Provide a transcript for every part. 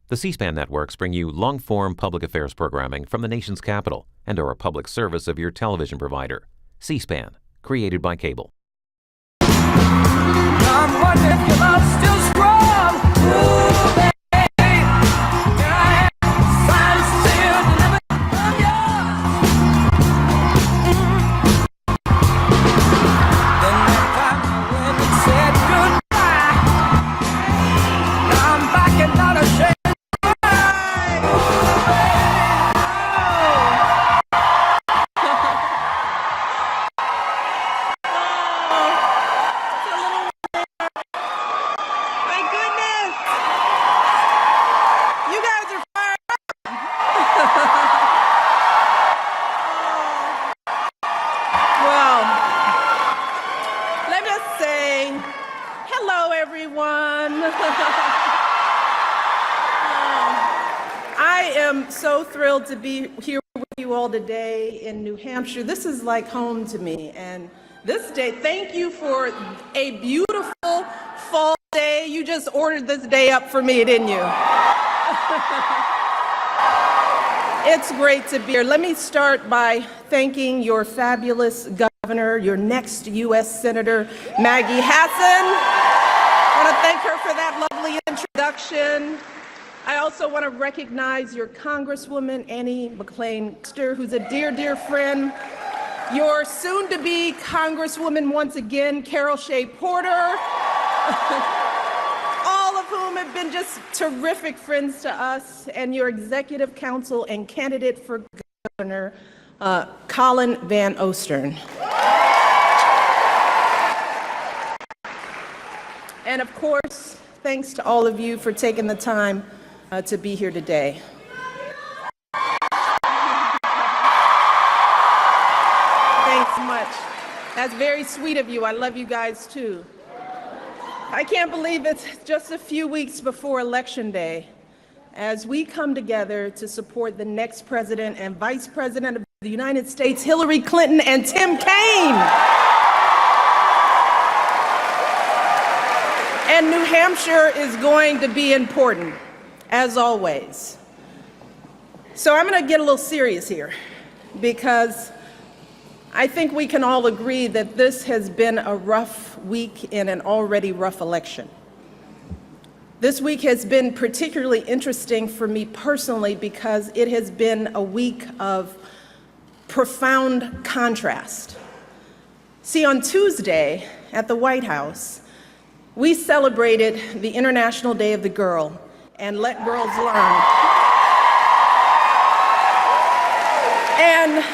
The C-SPAN networks bring you long-form public affairs programming from the nation's capital and are a public service of your television provider. C-SPAN, created by cable. I'm wondering if your love's still strong. Ooh, baby. Here I am, signed, sealed, delivered from you. The night time when we said goodbye. Now I'm back and not ashamed. I am so thrilled to be here with you all today in New Hampshire. This is like home to me, and this day, thank you for a beautiful fall day. You just ordered this day up for me, didn't you? It's great to be here. Let me start by thanking your fabulous governor, your next U.S. Senator, Maggie Hassan. I want to thank her for that lovely introduction. I also want to recognize your Congresswoman, Annie McClain-Dexter, who's a dear, dear friend. Your soon-to-be Congresswoman, once again, Carol Shea Porter. All of whom have been just terrific friends to us, and your executive council and candidate for governor, Colin Van Ostern. And of course, thanks to all of you for taking the time to be here today. Thanks so much. That's very sweet of you. I love you guys too. I can't believe it's just a few weeks before Election Day as we come together to support the next president and vice president of the United States, Hillary Clinton and Tim Kaine. And New Hampshire is going to be important, as always. So I'm going to get a little serious here, because I think we can all agree that this has been a rough week in an already rough election. This week has been particularly interesting for me personally because it has been a week of profound contrast. See, on Tuesday at the White House, we celebrated the International Day of the Girl and Let Girls Learn. And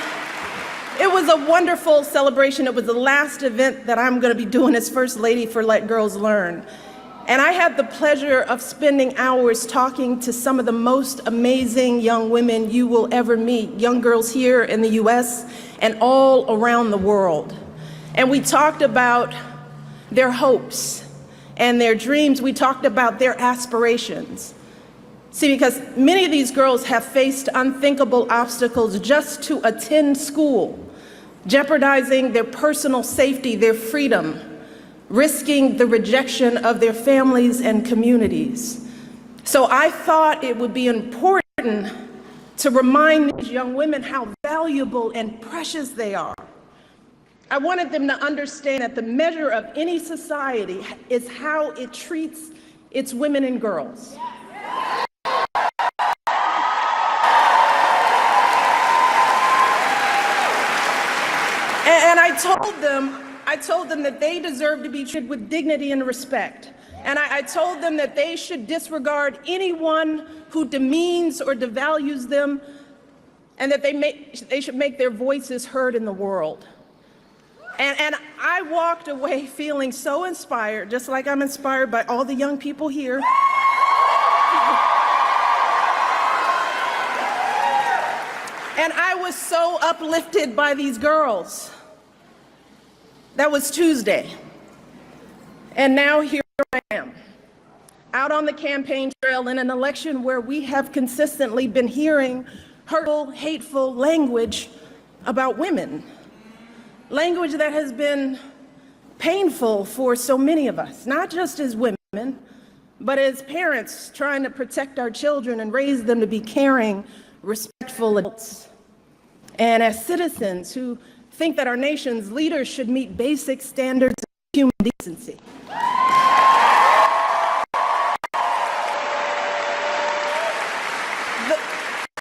it was a wonderful celebration. It was the last event that I'm going to be doing as First Lady for Let Girls Learn. And I had the pleasure of spending hours talking to some of the most amazing young women you will ever meet, young girls here in the US and all around the world. And we talked about their hopes and their dreams. We talked about their aspirations. See, because many of these girls have faced unthinkable obstacles just to attend school, jeopardizing their personal safety, their freedom, risking the rejection of their families and communities. So I thought it would be important to remind these young women how valuable and precious they are. I wanted them to understand that the measure of any society is how it treats its women and girls. And I told them that they deserve to be treated with dignity and respect. And I told them that they should disregard anyone who demeans or devalues them, and that they should make their voices heard in the world. And I walked away feeling so inspired, just like I'm inspired by all the young people here. And I was so uplifted by these girls. That was Tuesday. And now here I am, out on the campaign trail in an election where we have consistently been hearing hurtful, hateful language about women. Language that has been painful for so many of us, not just as women, but as parents trying to protect our children and raise them to be caring, respectful adults, and as citizens who think that our nation's leaders should meet basic standards of human decency.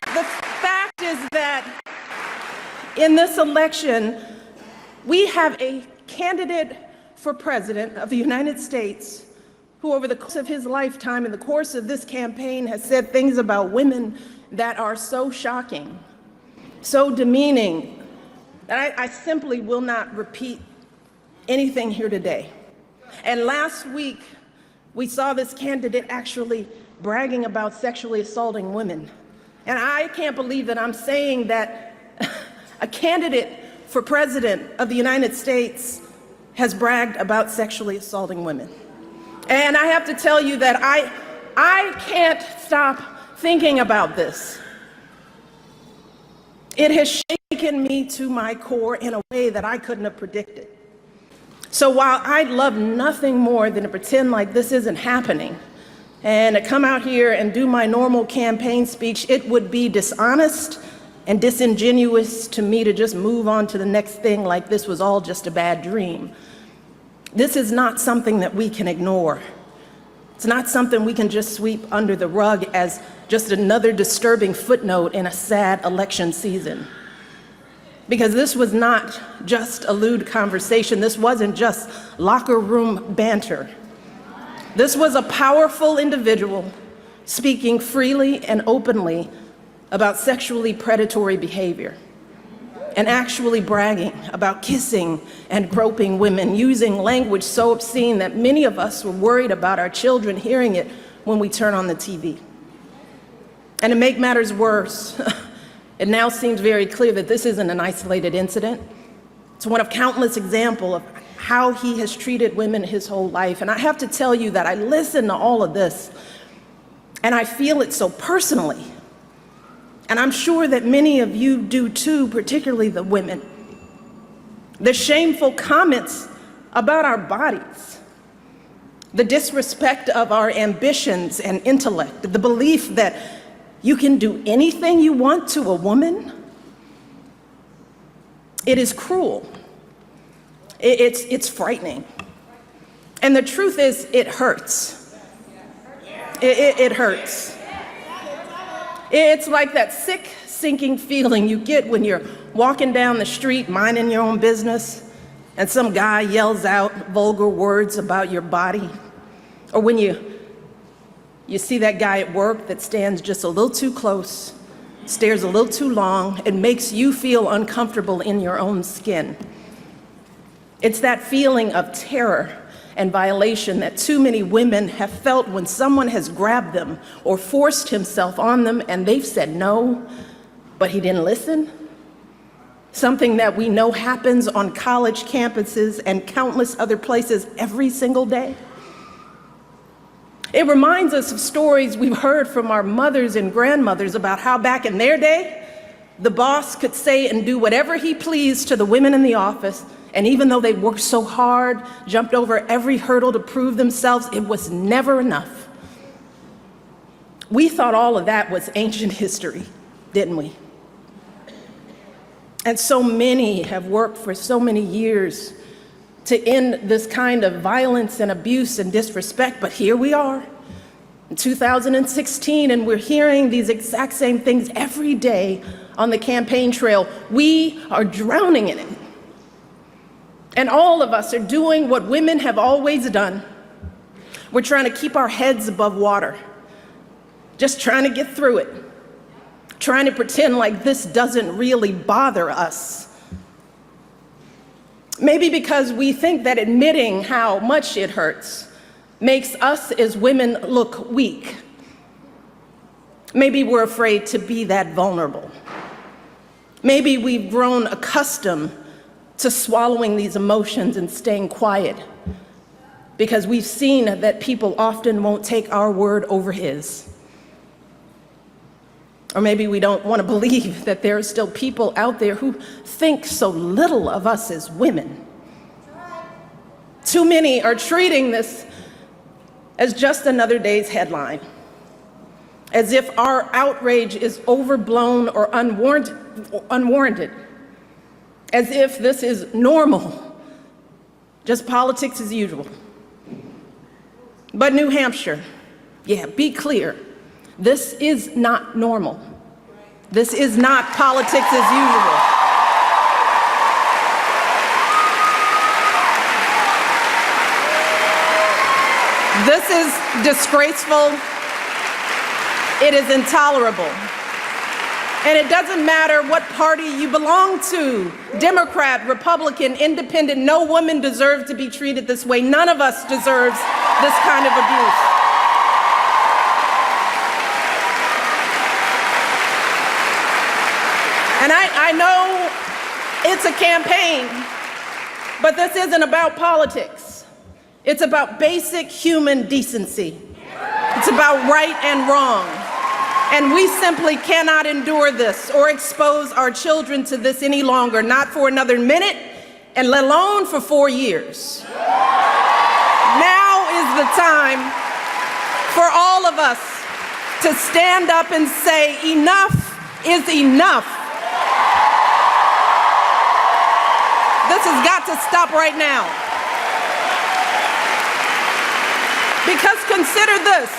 The fact is that in this election, we have a candidate for president of the United States who over the course of his lifetime, in the course of this campaign, has said things about women that are so shocking, so demeaning, that I simply will not repeat anything here today. And last week, we saw this candidate actually bragging about sexually assaulting women. And I can't believe that I'm saying that a candidate for president of the United States has bragged about sexually assaulting women. And I have to tell you that I can't stop thinking about this. It has shaken me to my core in a way that I couldn't have predicted. So while I'd love nothing more than to pretend like this isn't happening and to come out here and do my normal campaign speech, it would be dishonest and disingenuous to me to just move on to the next thing like this was all just a bad dream. This is not something that we can ignore. It's not something we can just sweep under the rug as just another disturbing footnote in a sad election season. Because this was not just a lewd conversation. This wasn't just locker room banter. This was a powerful individual speaking freely and openly about sexually predatory behavior and actually bragging about kissing and groping women, using language so obscene that many of us were worried about our children hearing it when we turn on the TV. And to make matters worse, it now seems very clear that this isn't an isolated incident. It's one of countless examples of how he has treated women his whole life. And I have to tell you that I listen to all of this and I feel it so personally. And I'm sure that many of you do too, particularly the women. The shameful comments about our bodies, the disrespect of our ambitions and intellect, the belief that you can do anything you want to a woman. It is cruel. It's frightening. And the truth is, it hurts. It hurts. It's like that sick, sinking feeling you get when you're walking down the street, minding your own business, and some guy yells out vulgar words about your body. Or when you see that guy at work that stands just a little too close, stares a little too long, and makes you feel uncomfortable in your own skin. It's that feeling of terror and violation that too many women have felt when someone has grabbed them or forced himself on them and they've said no, but he didn't listen. Something that we know happens on college campuses and countless other places every single day. It reminds us of stories we've heard from our mothers and grandmothers about how back in their day, the boss could say and do whatever he pleased to the women in the office, and even though they worked so hard, jumped over every hurdle to prove themselves, it was never enough. We thought all of that was ancient history, didn't we? And so many have worked for so many years to end this kind of violence and abuse and disrespect, but here we are in 2016, and we're hearing these exact same things every day on the campaign trail. We are drowning in it. And all of us are doing what women have always done. We're trying to keep our heads above water, just trying to get through it, trying to pretend like this doesn't really bother us. Maybe because we think that admitting how much it hurts makes us as women look weak. Maybe we're afraid to be that vulnerable. Maybe we've grown accustomed to swallowing these emotions and staying quiet because we've seen that people often won't take our word over his. Or maybe we don't want to believe that there are still people out there who think so little of us as women. Too many are treating this as just another day's headline, as if our outrage is overblown or unwarranted, as if this is normal, just politics as usual. But New Hampshire, yeah, be clear, this is not normal. This is not politics as usual. This is disgraceful. It is intolerable. And it doesn't matter what party you belong to, Democrat, Republican, Independent, no woman deserves to be treated this way. None of us deserves this kind of abuse. And I know it's a campaign, but this isn't about politics. It's about basic human decency. It's about right and wrong. And we simply cannot endure this or expose our children to this any longer, not for another minute, and let alone for 4 years. Now is the time for all of us to stand up and say, enough is enough. This has got to stop right now. Because consider this.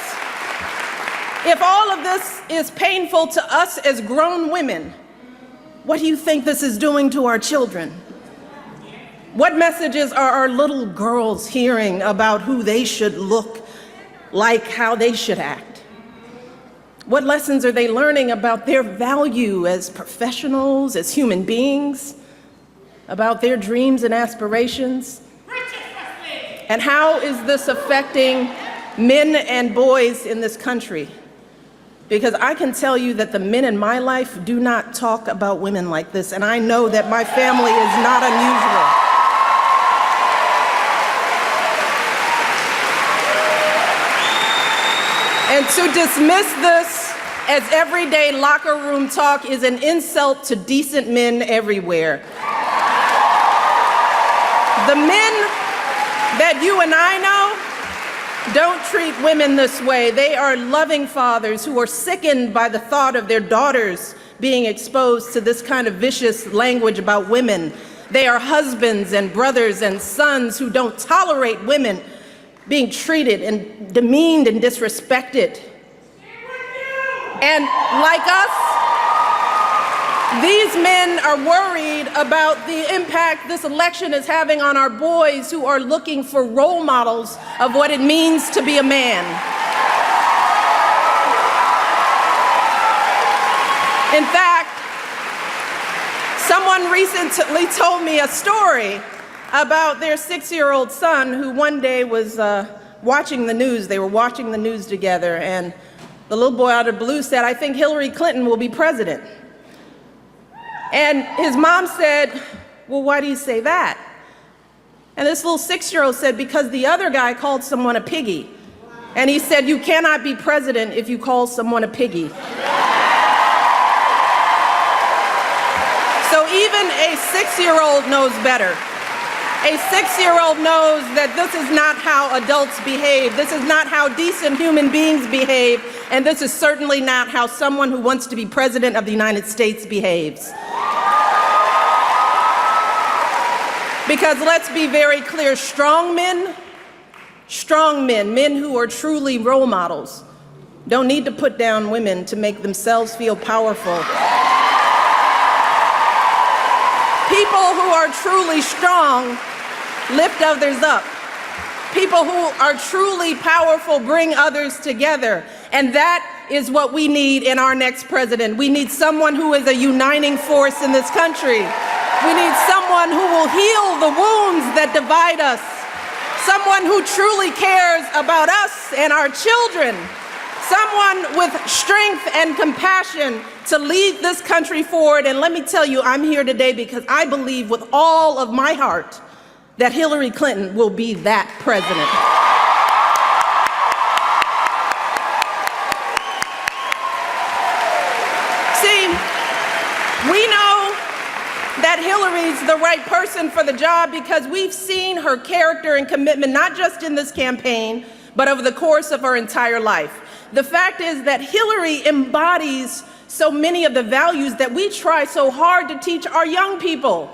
If all of this is painful to us as grown women, what do you think this is doing to our children? What messages are our little girls hearing about who they should look like, how they should act? What lessons are they learning about their value as professionals, as human beings, about their dreams and aspirations? And how is this affecting men and boys in this country? Because I can tell you that the men in my life do not talk about women like this, and I know that my family is not unusual. And to dismiss this as everyday locker room talk is an insult to decent men everywhere. The men that you and I know don't treat women this way. They are loving fathers who are sickened by the thought of their daughters being exposed to this kind of vicious language about women. They are husbands and brothers and sons who don't tolerate women being treated and demeaned and disrespected. And like us, these men are worried about the impact this election is having on our boys who are looking for role models of what it means to be a man. In fact, someone recently told me a story about their 6-year-old son who one day was watching the news. They were watching the news together, and the little boy out of the blue said, "I think Hillary Clinton will be president." And his mom said, "Well, why do you say that?" And this little 6-year-old said, "Because the other guy called someone a piggy." And he said, "You cannot be president if you call someone a piggy." So even a 6-year-old knows better. A 6-year-old knows that this is not how adults behave. This is not how decent human beings behave. And this is certainly not how someone who wants to be president of the United States behaves. Because let's be very clear, strong men, men who are truly role models, don't need to put down women to make themselves feel powerful. People who are truly strong lift others up. People who are truly powerful bring others together. And that is what we need in our next president. We need someone who is a uniting force in this country. We need someone who will heal the wounds that divide us. Someone who truly cares about us and our children. Someone with strength and compassion to lead this country forward. And let me tell you, I'm here today because I believe with all of my heart that Hillary Clinton will be that president. See, we know that Hillary's the right person for the job because we've seen her character and commitment, not just in this campaign, but over the course of her entire life. The fact is that Hillary embodies so many of the values that we try so hard to teach our young people.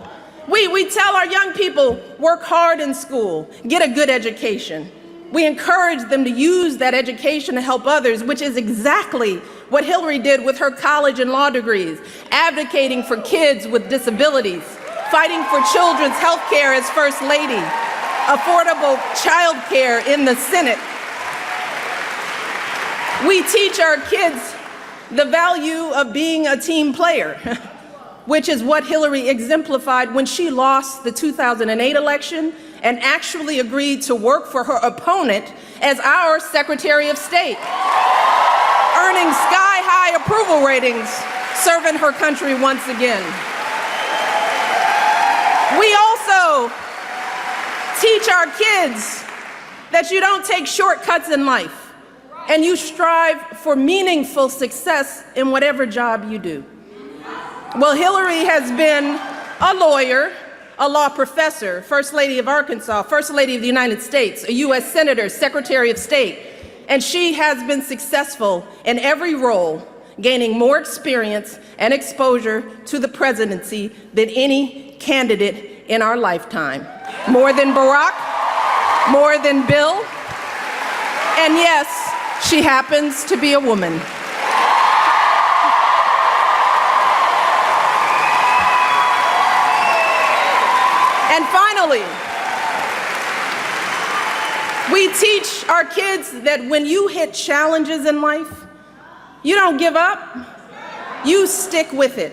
We tell our young people, work hard in school, get a good education. We encourage them to use that education to help others, which is exactly what Hillary did with her college and law degrees, advocating for kids with disabilities, fighting for children's health care as First Lady, affordable child care in the Senate. We teach our kids the value of being a team player, which is what Hillary exemplified when she lost the 2008 election and actually agreed to work for her opponent as our Secretary of State, earning sky-high approval ratings, serving her country once again. We also teach our kids that you don't take shortcuts in life, and you strive for meaningful success in whatever job you do. Well, Hillary has been a lawyer, a law professor, First Lady of Arkansas, First Lady of the United States, a U.S. Senator, Secretary of State, and she has been successful in every role, gaining more experience and exposure to the presidency than any candidate in our lifetime. More than Barack, more than Bill, and yes, she happens to be a woman. And finally, we teach our kids that when you hit challenges in life, you don't give up, you stick with it.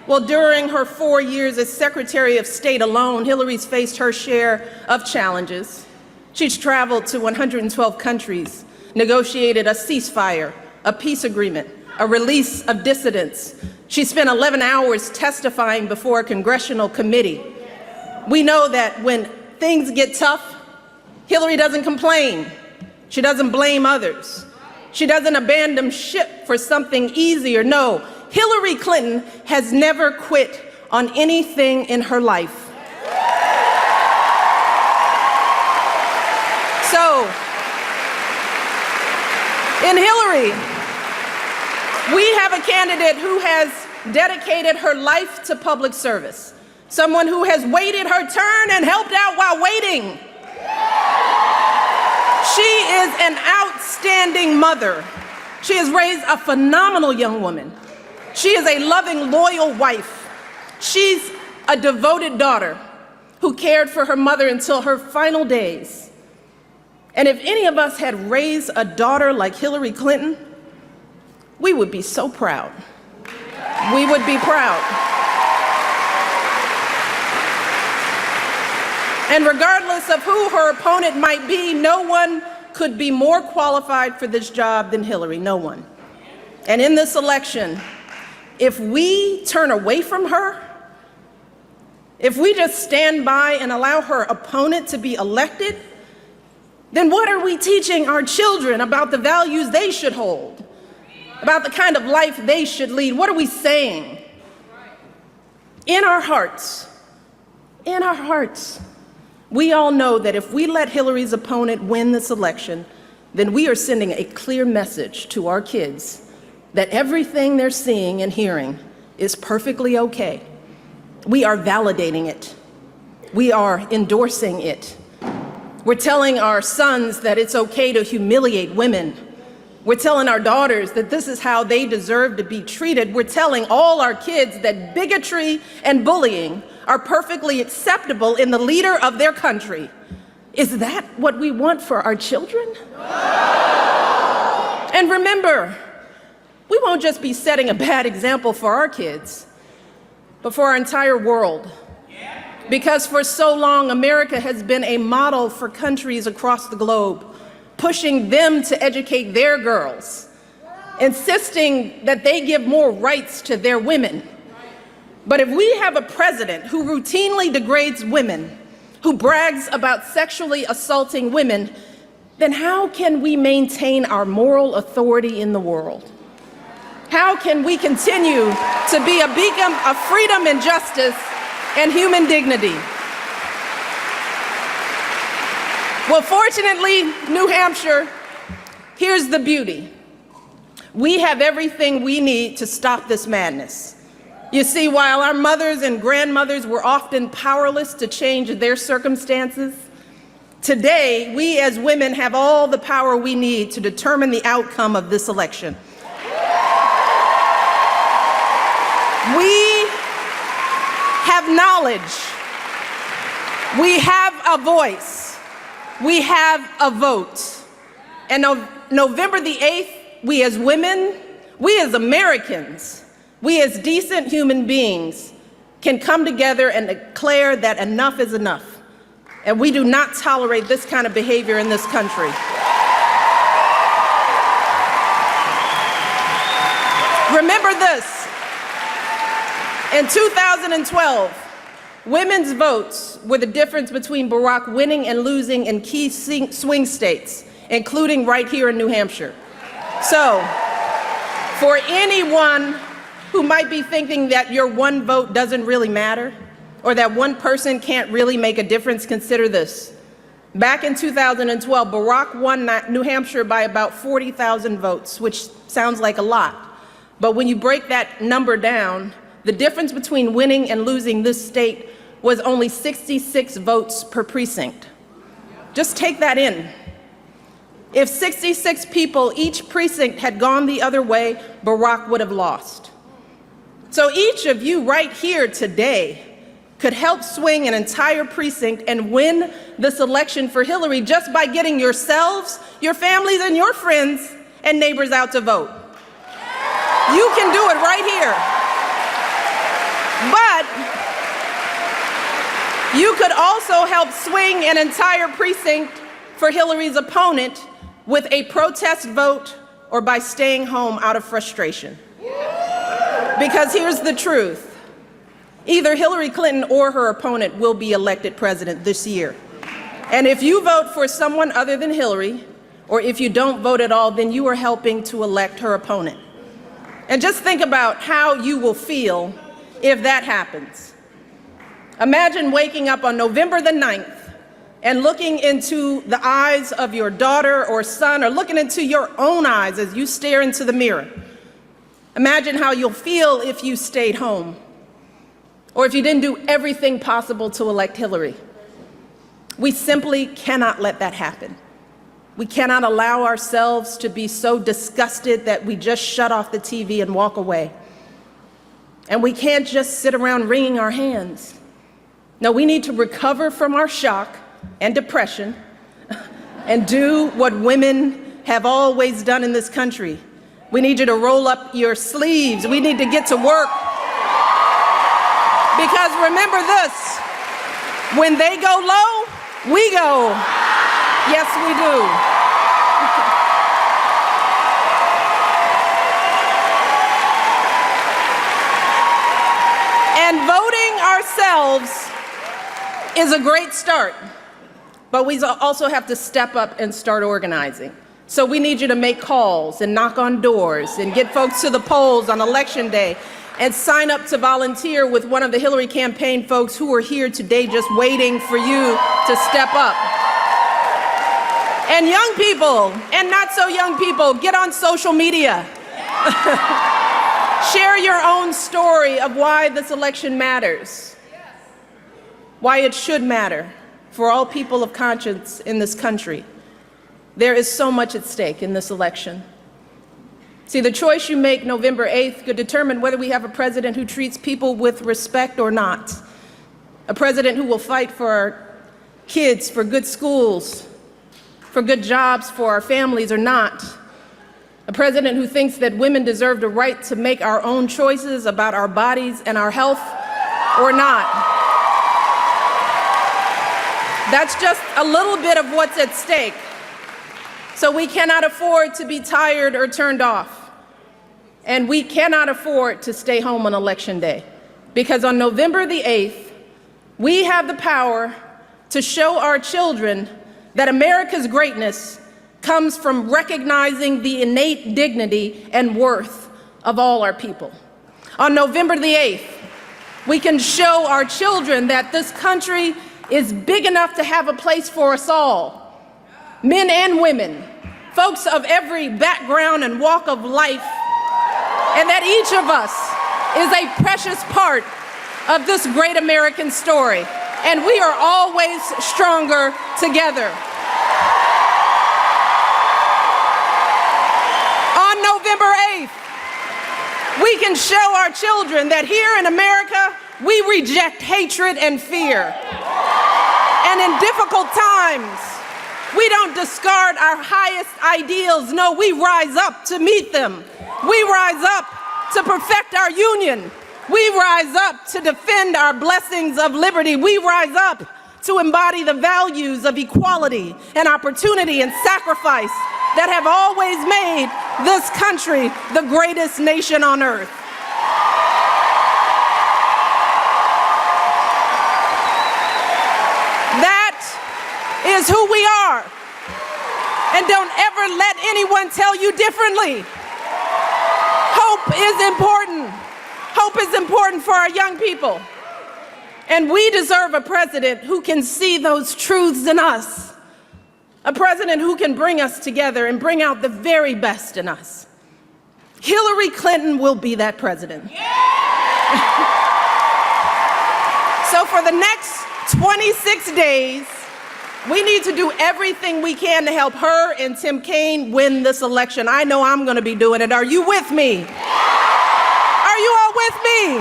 Well, during her 4 years as Secretary of State alone, Hillary's faced her share of challenges. She's traveled to 112 countries, negotiated a ceasefire, a peace agreement, a release of dissidents. She spent 11 hours testifying before a congressional committee. We know that when things get tough, Hillary doesn't complain. She doesn't blame others. She doesn't abandon ship for something easier. No, Hillary Clinton has never quit on anything in her life. So, in Hillary, we have a candidate who has dedicated her life to public service. Someone who has waited her turn and helped out while waiting. She is an outstanding mother. She has raised a phenomenal young woman. She is a loving, loyal wife. She's a devoted daughter who cared for her mother until her final days. And if any of us had raised a daughter like Hillary Clinton, we would be so proud. We would be proud. And regardless of who her opponent might be, no one could be more qualified for this job than Hillary, no one. And in this election, if we turn away from her, if we just stand by and allow her opponent to be elected, then what are we teaching our children about the values they should hold, about the kind of life they should lead? What are we saying? In our hearts, we all know that if we let Hillary's opponent win this election, then we are sending a clear message to our kids that everything they're seeing and hearing is perfectly okay. We are validating it. We are endorsing it. We're telling our sons that it's okay to humiliate women. We're telling our daughters that this is how they deserve to be treated. We're telling all our kids that bigotry and bullying are perfectly acceptable in the leader of their country. Is that what we want for our children? And remember, we won't just be setting a bad example for our kids, but for our entire world. Because for so long, America has been a model for countries across the globe, pushing them to educate their girls, insisting that they give more rights to their women. But if we have a president who routinely degrades women, who brags about sexually assaulting women, then how can we maintain our moral authority in the world? How can we continue to be a beacon of freedom and justice and human dignity? Well, fortunately, New Hampshire, here's the beauty. We have everything we need to stop this madness. You see, while our mothers and grandmothers were often powerless to change their circumstances, today, we as women have all the power we need to determine the outcome of this election. We have knowledge. We have a voice. We have a vote. And November the 8th, we as women, we as Americans, we as decent human beings can come together and declare that enough is enough. And we do not tolerate this kind of behavior in this country. Remember this. In 2012, women's votes were the difference between Barack winning and losing in key swing states, including right here in New Hampshire. So, for anyone who might be thinking that your one vote doesn't really matter, or that one person can't really make a difference, consider this. Back in 2012, Barack won New Hampshire by about 40,000 votes, which sounds like a lot. But when you break that number down, the difference between winning and losing this state was only 66 votes per precinct. Just take that in. If 66 people, each precinct had gone the other way, Barack would have lost. So each of you right here today could help swing an entire precinct and win this election for Hillary just by getting yourselves, your families, and your friends and neighbors out to vote. You can do it right here. But you could also help swing an entire precinct for Hillary's opponent with a protest vote or by staying home out of frustration. Because here's the truth. Either Hillary Clinton or her opponent will be elected president this year. And if you vote for someone other than Hillary, or if you don't vote at all, then you are helping to elect her opponent. And just think about how you will feel if that happens. Imagine waking up on November the 9th and looking into the eyes of your daughter or son, or looking into your own eyes as you stare into the mirror. Imagine how you'll feel if you stayed home, or if you didn't do everything possible to elect Hillary. We simply cannot let that happen. We cannot allow ourselves to be so disgusted that we just shut off the TV and walk away. And we can't just sit around wringing our hands. No, we need to recover from our shock and depression and do what women have always done in this country. We need you to roll up your sleeves. We need to get to work. Because remember this, when they go low, we go. Yes, we do. And voting ourselves is a great start, but we also have to step up and start organizing. So we need you to make calls and knock on doors and get folks to the polls on Election Day and sign up to volunteer with one of the Hillary campaign folks who are here today just waiting for you to step up. And young people, and not so young people, get on social media. Share your own story of why this election matters, why it should matter for all people of conscience in this country. There is so much at stake in this election. See, the choice you make November 8th could determine whether we have a president who treats people with respect or not, a president who will fight for our kids, for good schools, for good jobs for our families or not, a president who thinks that women deserve the right to make our own choices about our bodies and our health or not. That's just a little bit of what's at stake. So we cannot afford to be tired or turned off. And we cannot afford to stay home on Election Day. Because on November the 8th, we have the power to show our children that America's greatness comes from recognizing the innate dignity and worth of all our people. On November the 8th, we can show our children that this country is big enough to have a place for us all, men and women, folks of every background and walk of life, and that each of us is a precious part of this great American story, and we are always stronger together. On November 8th, we can show our children that here in America, we reject hatred and fear. And in difficult times, we don't discard our highest ideals. No, we rise up to meet them. We rise up to perfect our union. We rise up to defend our blessings of liberty. We rise up to embody the values of equality and opportunity and sacrifice that have always made this country the greatest nation on earth. That is who we are. And don't ever let anyone tell you differently. Hope is important. Hope is important for our young people. And we deserve a president who can see those truths in us. A president who can bring us together and bring out the very best in us. Hillary Clinton will be that president. So for the next 26 days, we need to do everything we can to help her and Tim Kaine win this election. I know I'm going to be doing it. Are you with me? Are you all with me?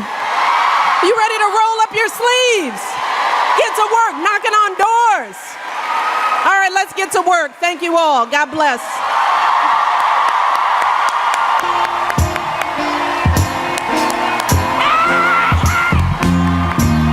You ready to roll up your sleeves? Get to work, knocking on doors. All right, let's get to work. Thank you all. God bless.